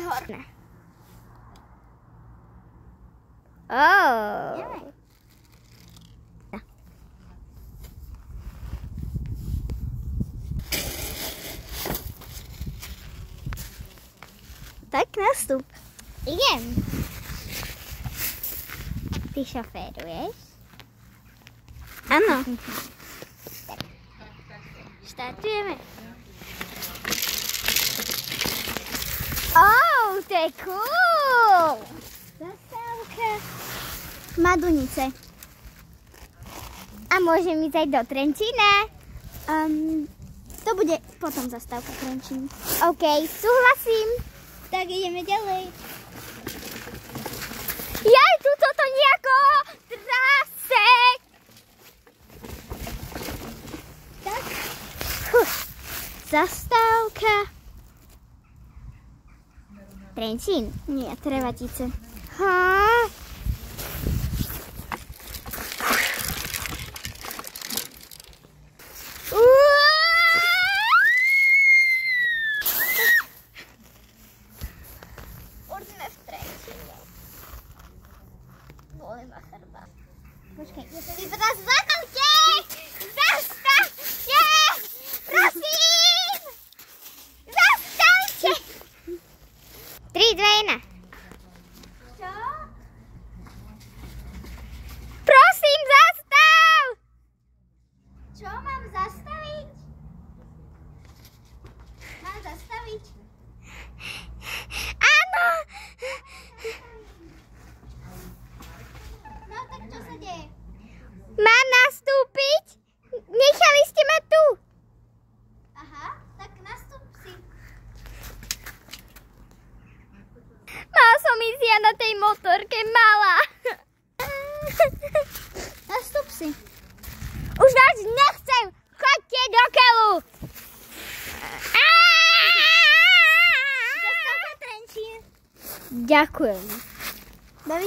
horné. Oh. Tak nastup. Idem. Ty šoféruješ? Áno. Tak. Štartujeme. Oh, to je cool. Zastávka Madunice. A môžem ísť aj do Trenčína? To bude potom zastávka Trenčín. OK, súhlasím. Tak ideme ďalej. Jaj, tu toto nejako trase. Tak. Zastávka. Trenčín? Nie, Trevatice. Počkej, zastavte! Zastavte! Prosím! Zastavte! 3, 2, 1. Čo? Prosím, zastav! Čo mám zastaviť? Mám zastaviť? Áno! No tak čo sa deje? Mám nastúpiť? Nechali ste ma tu. Aha, tak nastúp si. Mala som ísť ja na tej motorke, malá. Nastúp si. Už vás nechcem. Choďte do keľu. Zastávka Trenčín. Ďakujem.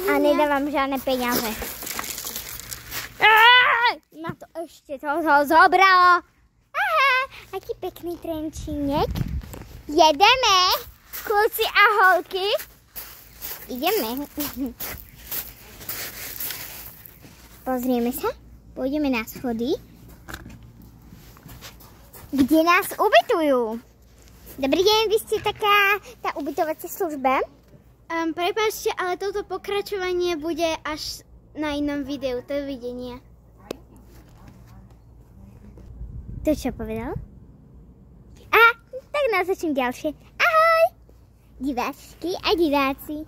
A nedávam žiadne peniaze. Ma to ešte toho zobralo. Aha, aký pekný Trenčínek. Jedeme, kľúci a holky. Ideme. Pozrieme sa. Pôjdeme na schody. Kde nás ubytujú? Dobrý deň, vy ste taká tá ubytovacia služba? Prepáčte, ale toto pokračovanie bude až na inom videu. Dovidenia. To čo povedal? A, tak nás začnem ďalšie. Ahoj! Diváčky a diváci.